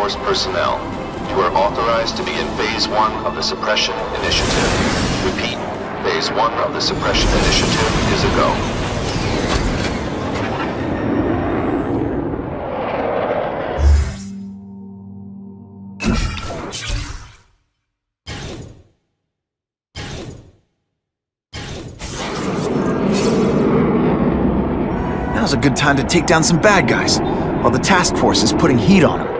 Force personnel. You are authorized to begin Phase 1 of the Suppression Initiative. Repeat, Phase 1 of the Suppression Initiative is a go. Now's a good time to take down some bad guys, while the task force is putting heat on them.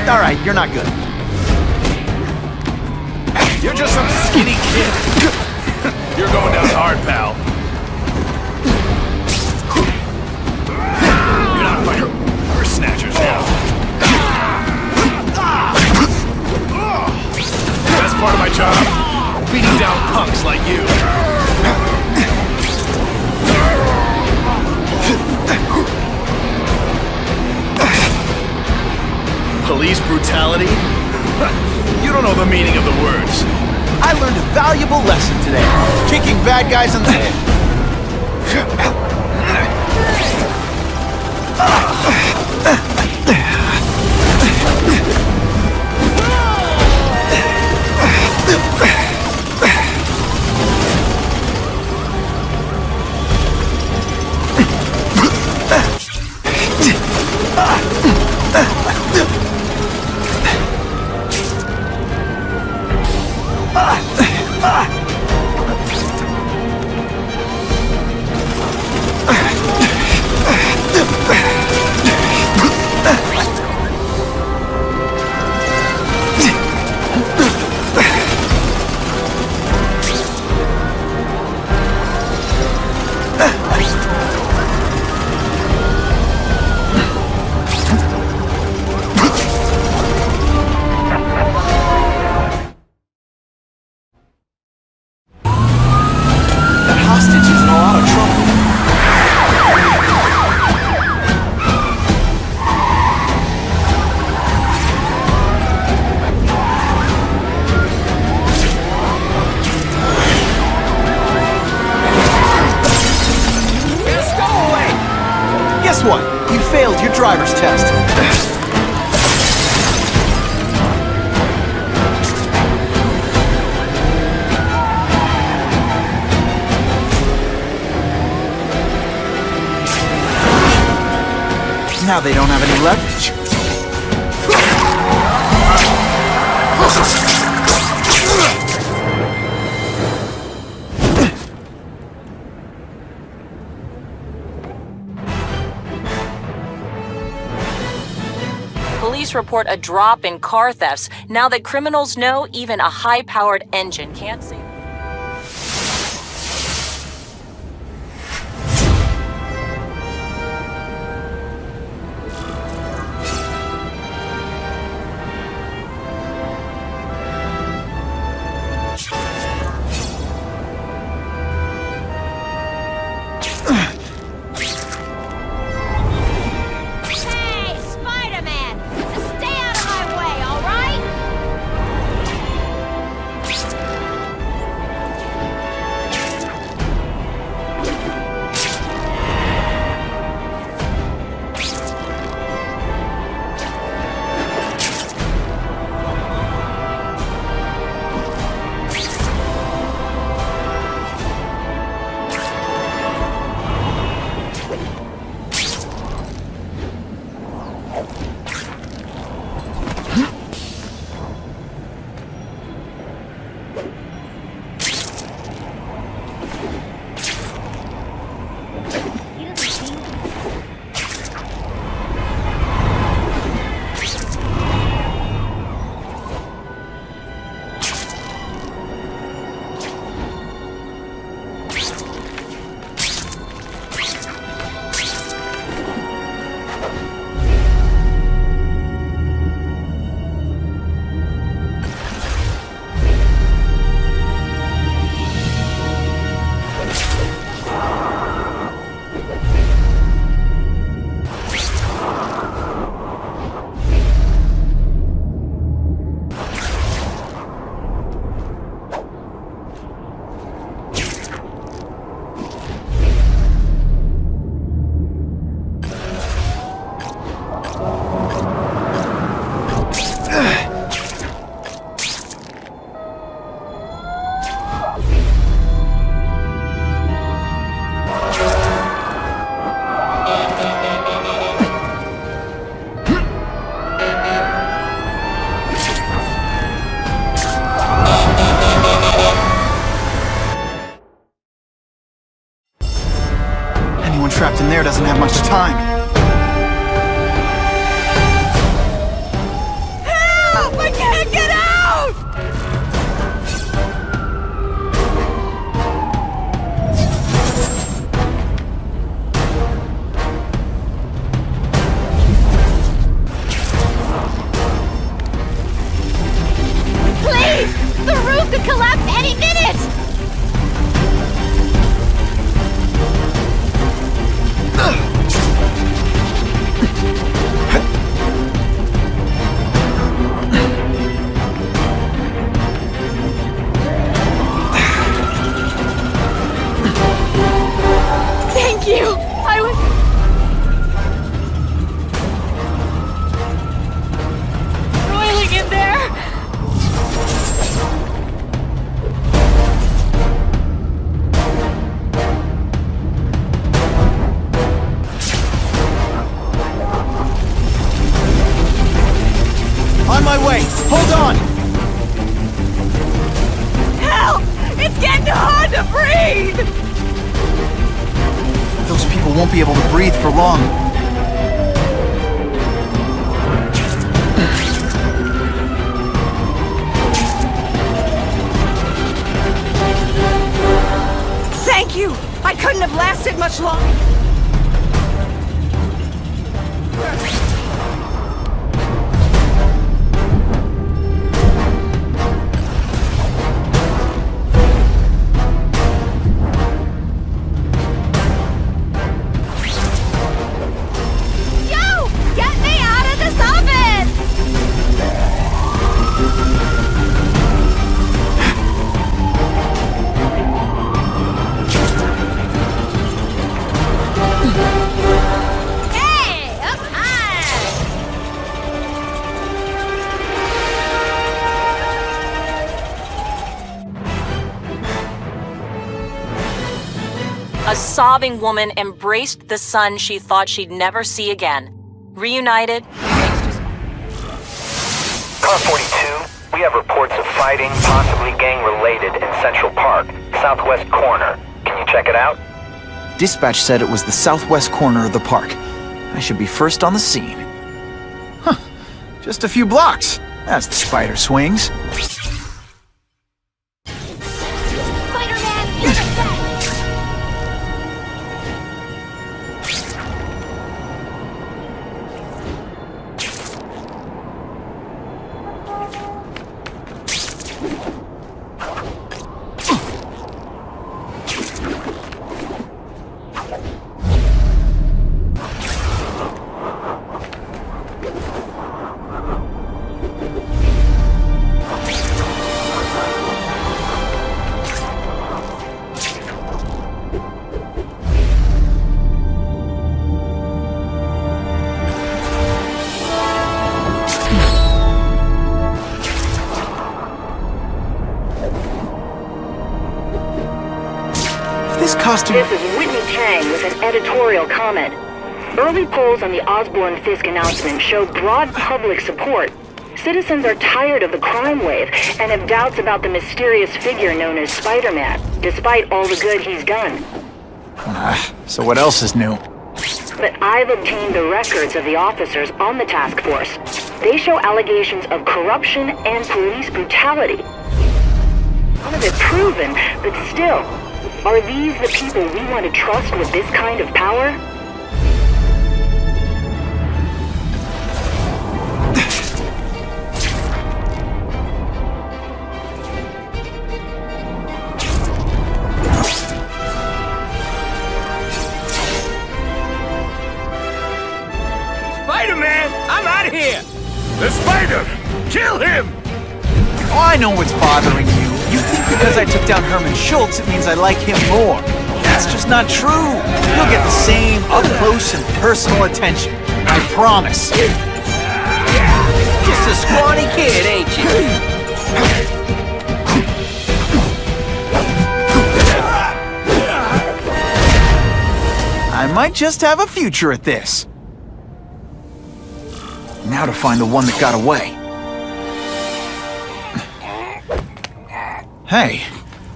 Alright, you're not good. You're just some skinny kid. You're going down hard, pal. You're not fighting. We're snatchers now. That's part of my job. Beating down punks like you. Police brutality? You don't know the meaning of the words. I learned a valuable lesson today. Kicking bad guys in the head. driver's test. Now they don't have any leverage. Police report a drop in car thefts now that criminals know even a high-powered engine can't save. Trapped in there doesn't have much time. Help! I can't get out! Please! The roof could collapse any minute! Thank you! I was... roiling in there! On my way! Hold on! Help! It's getting hard to breathe! Those people won't be able to breathe for long. Thank you! I couldn't have lasted much longer. A sobbing woman embraced the son she thought she'd never see again. Reunited, Car 42, we have reports of fighting, possibly gang-related, in Central Park, southwest corner. Can you check it out? Dispatch said it was the southwest corner of the park. I should be first on the scene. Huh. Just a few blocks. As the spider swings. Spider-Man, intercept! This costume... This is Whitney Chang with an editorial comment. Early polls on the Osborne-Fisk announcement show broad public support. Citizens are tired of the crime wave and have doubts about the mysterious figure known as Spider-Man, despite all the good he's done. So what else is new? But I've obtained the records of the officers on the task force. They show allegations of corruption and police brutality. None of it proven, but still, are these the people we want to trust with this kind of power? Spider-Man, I'm out of here! The spider! Kill him! Oh, I know what's bothering you. You think because I took down Herman Schultz, it means I like him more. That's just not true. You'll get the same up-close and personal attention. I promise. Just a scrawny kid, ain't you? I might just have a future at this. Now to find the one that got away. Hey,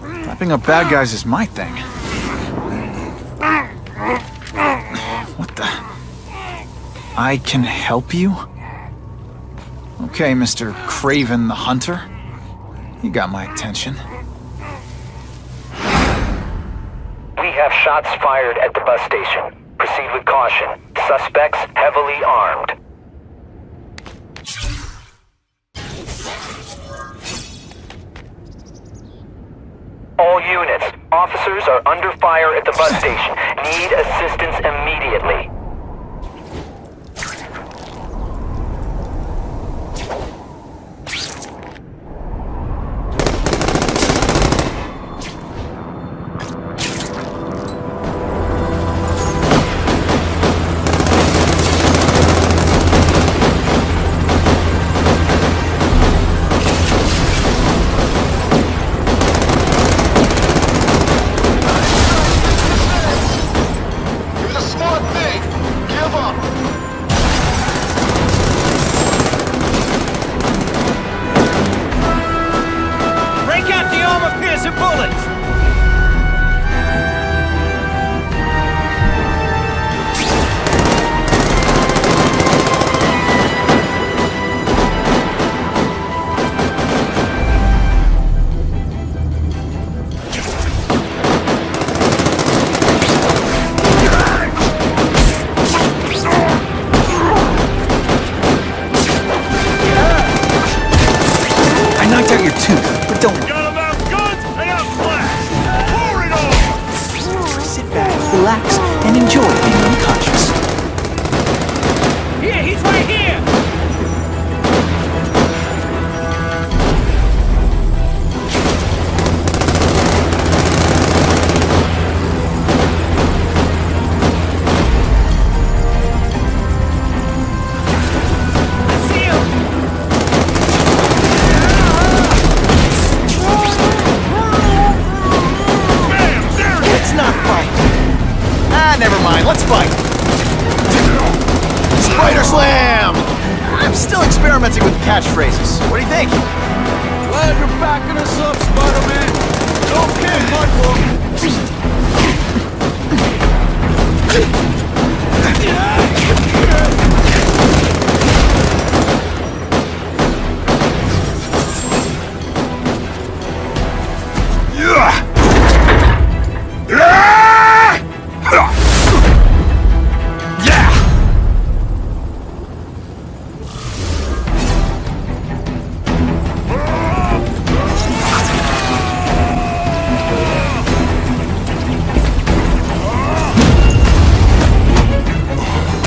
wrapping up bad guys is my thing. What the? I can help you? Okay, Mr. Craven the Hunter. You got my attention. We have shots fired at the bus station. Proceed with caution. Suspects heavily armed. All units, officers are under fire at the bus station. Need assistance immediately. Break out the armor-piercing bullets! I knocked out your tooth, but don't worry. Got enough guns and a flash! Pour it on! Sit back, relax, and enjoy being unconscious. Here, he's right here! I see him! experimenting with catchphrases. What do you think? Glad you're backing us up, Spider-Man. Okay, my book.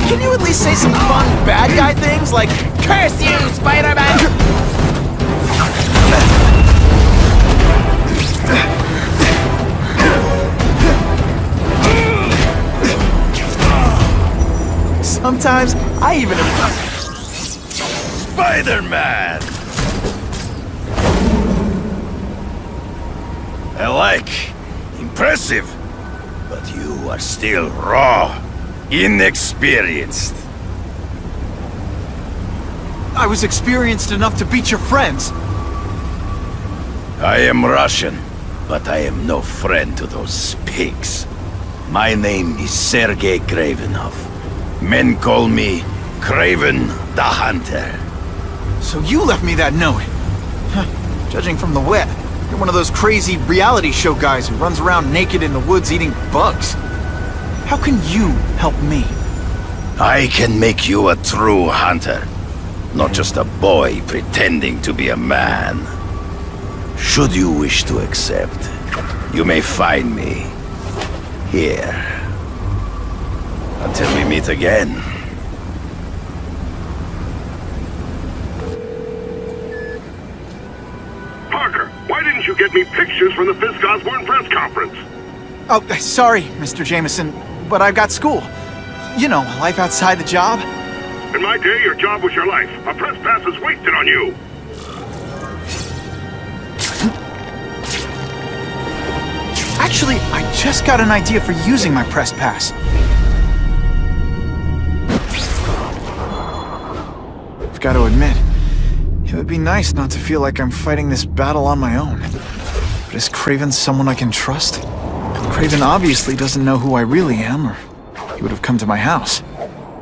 Can you at least say some fun bad guy things like, "Curse you, Spider-Man"? Sometimes I even... Spider-Man! I like. Impressive. But you are still raw. Inexperienced. I was experienced enough to beat your friends. I am Russian, but I am no friend to those pigs. My name is Sergei Kravenov. Men call me Kraven the Hunter. So you left me that note. Huh. Judging from the web, you're one of those crazy reality show guys who runs around naked in the woods eating bugs. How can you help me? I can make you a true hunter, not just a boy pretending to be a man. Should you wish to accept, you may find me here. Until we meet again. Parker, why didn't you get me pictures from the Fisk Osborne press conference? Oh, sorry, Mr. Jameson, but I've got school. You know, life outside the job. In my day, your job was your life. A press pass is wasted on you. Actually, I just got an idea for using my press pass. I've got to admit, it would be nice not to feel like I'm fighting this battle on my own. But is Kraven someone I can trust? Kraven obviously doesn't know who I really am, or he would have come to my house.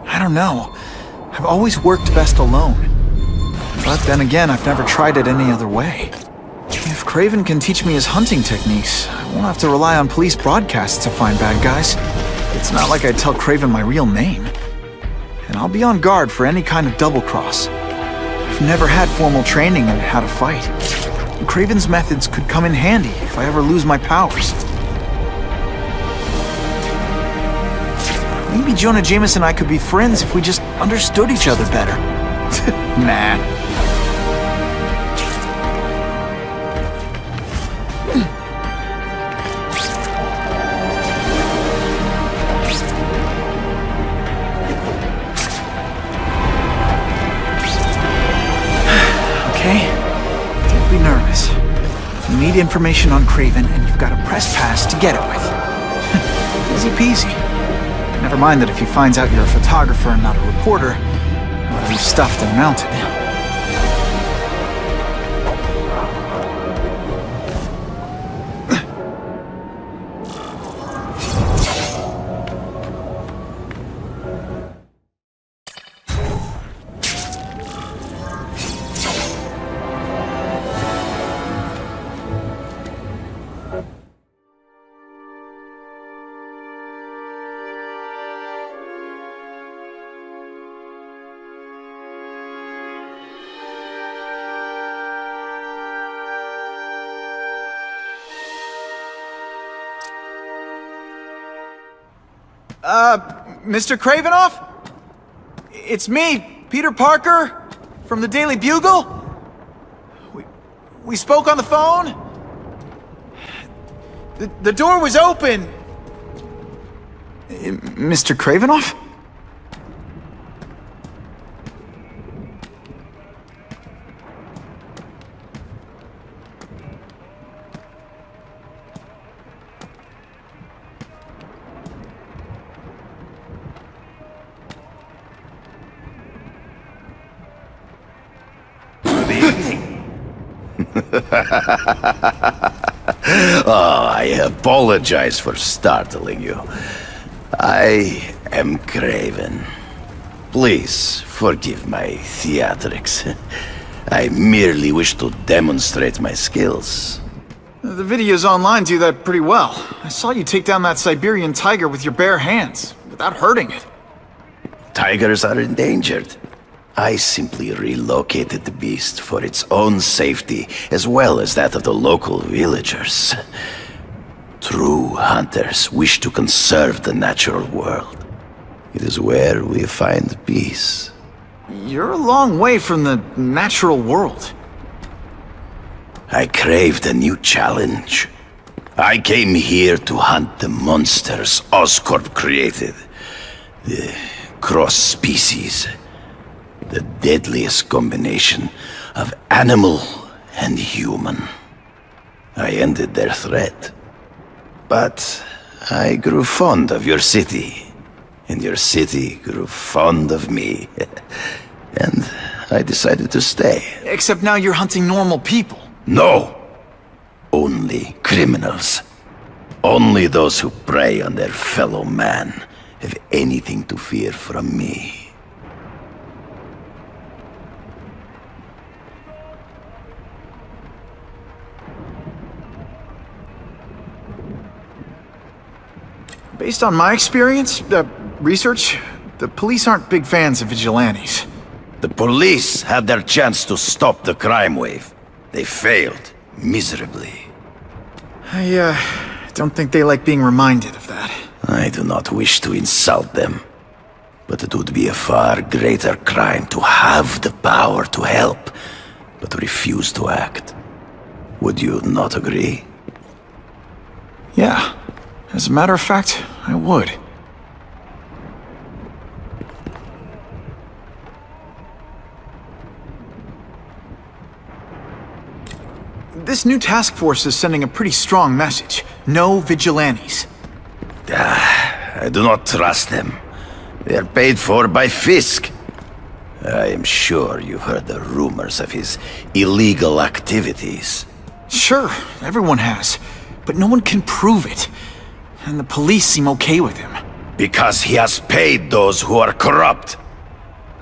I don't know. I've always worked best alone. But then again, I've never tried it any other way. If Kraven can teach me his hunting techniques, I won't have to rely on police broadcasts to find bad guys. It's not like I tell Kraven my real name. And I'll be on guard for any kind of double-cross. I've never had formal training in how to fight. Kraven's methods could come in handy if I ever lose my powers. Maybe Jonah Jameson and I could be friends if we just understood each other better. Nah. Okay, don't be nervous. You need information on Kraven, and you've got a press pass to get it with. Easy peasy. Never mind that if he finds out you're a photographer and not a reporter, you'll be stuffed and mounted. Mr. Kravenov? It's me, Peter Parker, from the Daily Bugle. We spoke on the phone. The door was open. Mr. Kravenov? Oh, I apologize for startling you. I am Craven. Please forgive my theatrics. I merely wish to demonstrate my skills. The videos online do that pretty well. I saw you take down that Siberian tiger with your bare hands, without hurting it. Tigers are endangered. I simply relocated the beast for its own safety, as well as that of the local villagers. True hunters wish to conserve the natural world. It is where we find peace. You're a long way from the natural world. I craved a new challenge. I came here to hunt the monsters Oscorp created. The cross-species. The deadliest combination of animal and human. I ended their threat. But I grew fond of your city. And your city grew fond of me. And I decided to stay. Except now you're hunting normal people. No! Only criminals. Only those who prey on their fellow man have anything to fear from me. Based on my experience, research, the police aren't big fans of vigilantes. The police had their chance to stop the crime wave. They failed miserably. I don't think they like being reminded of that. I do not wish to insult them. But it would be a far greater crime to have the power to help, but refuse to act. Would you not agree? Yeah. As a matter of fact, I would. This new task force is sending a pretty strong message. No vigilantes. I do not trust them. They are paid for by Fisk. I am sure you've heard the rumors of his illegal activities. Sure, everyone has. But no one can prove it. And the police seem okay with him. Because he has paid those who are corrupt.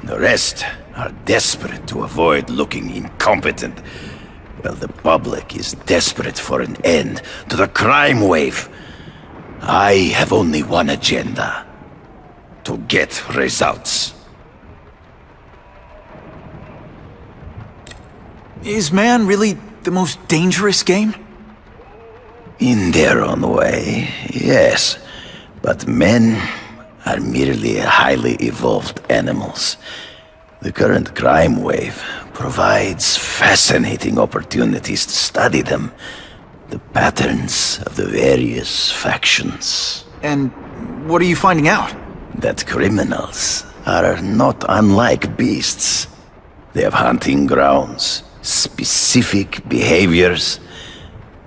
The rest are desperate to avoid looking incompetent. Well, the public is desperate for an end to the crime wave. I have only one agenda. To get results. Is man really the most dangerous game? In their own way, yes. But men are merely highly evolved animals. The current crime wave provides fascinating opportunities to study them. The patterns of the various factions. And what are you finding out? That criminals are not unlike beasts. They have hunting grounds, specific behaviors.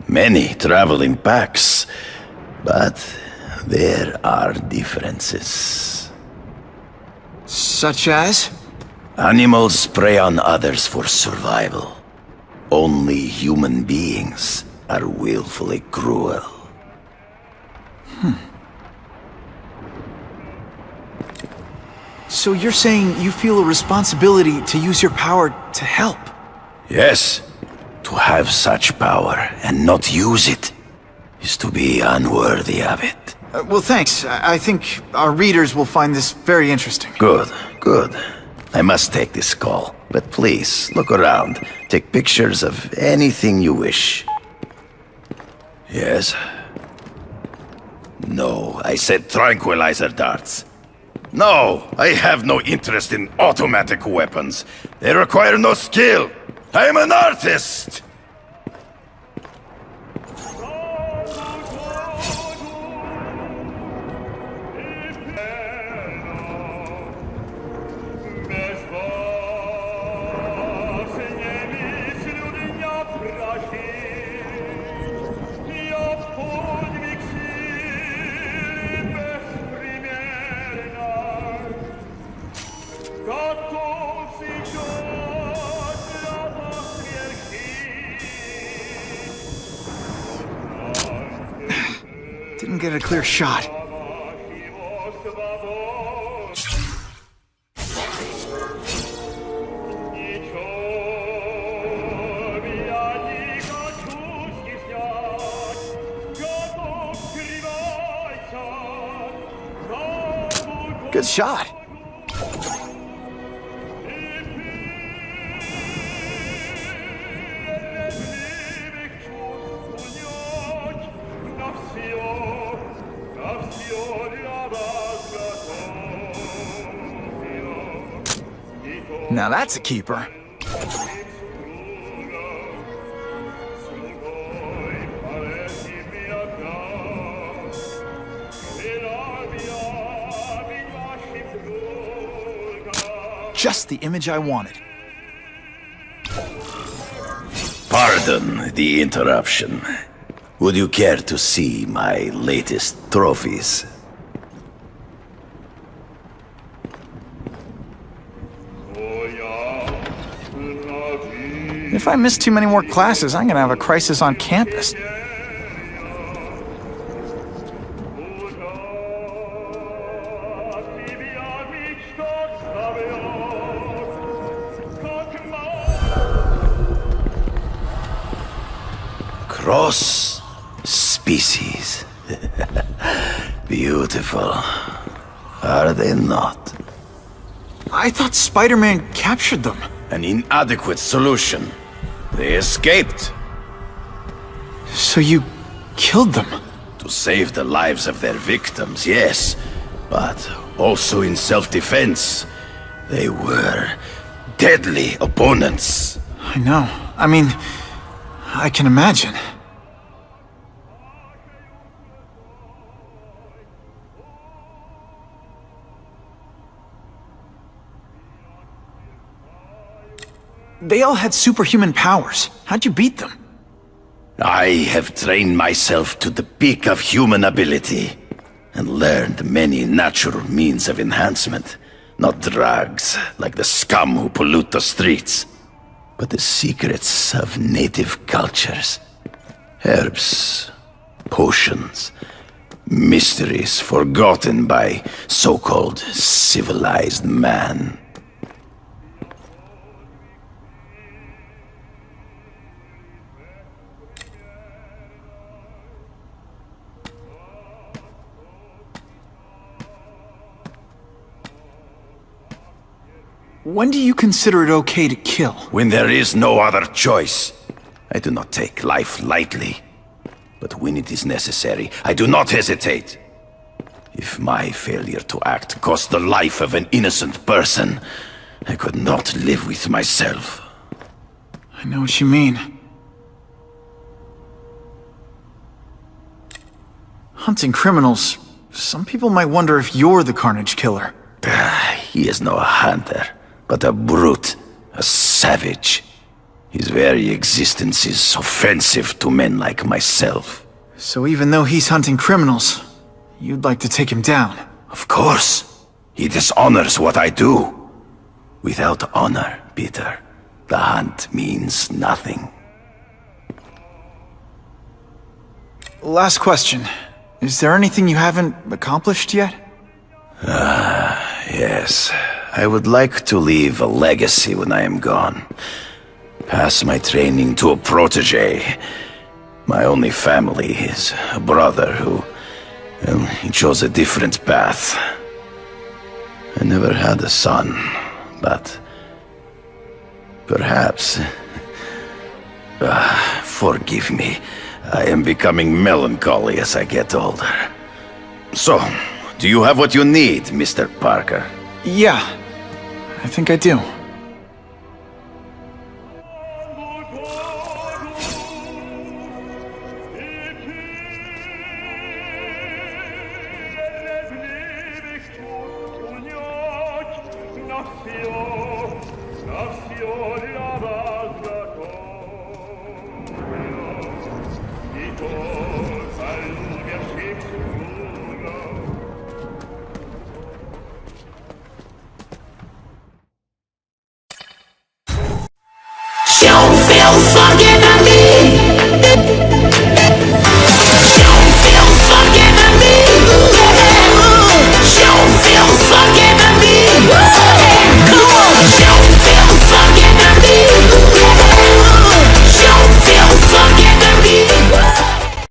Many travel in packs, but there are differences. Such as? Animals prey on others for survival. Only human beings are willfully cruel. So you're saying you feel a responsibility to use your power to help? Yes. To have such power and not use it is to be unworthy of it. Well, thanks. I think our readers will find this very interesting. Good, good. I must take this call, but please, look around. Take pictures of anything you wish. Yes? No, I said tranquilizer darts. No, I have no interest in automatic weapons. They require no skill. I am an artist! get a clear shot. Good shot. Now that's a keeper. Just the image I wanted. Pardon the interruption. Would you care to see my latest trophies? If I miss too many more classes, I'm gonna have a crisis on campus. Cross species. Beautiful. Are they not? I thought Spider-Man captured them. An inadequate solution. They escaped. So you killed them? To save the lives of their victims, yes. But also in self-defense. They were deadly opponents. I know. I mean, I can imagine. They all had superhuman powers. How'd you beat them? I have trained myself to the peak of human ability, and learned many natural means of enhancement. Not drugs, like the scum who pollute the streets, but the secrets of native cultures. Herbs, potions, mysteries forgotten by so-called civilized man. When do you consider it okay to kill? When there is no other choice. I do not take life lightly. But when it is necessary, I do not hesitate. If my failure to act cost the life of an innocent person, I could not live with myself. I know what you mean. Hunting criminals, some people might wonder if you're the Carnage Killer. He is no hunter, but a brute, a savage. His very existence is offensive to men like myself. So even though he's hunting criminals, you'd like to take him down? Of course. He dishonors what I do. Without honor, Peter, the hunt means nothing. Last question. Is there anything you haven't accomplished yet? Yes. I would like to leave a legacy when I am gone. Pass my training to a protege. My only family is a brother who... well, he chose a different path. I never had a son, but... perhaps... forgive me. I am becoming melancholy as I get older. So, do you have what you need, Mr. Parker? Yeah, I think I do. Don't feel fucking at me.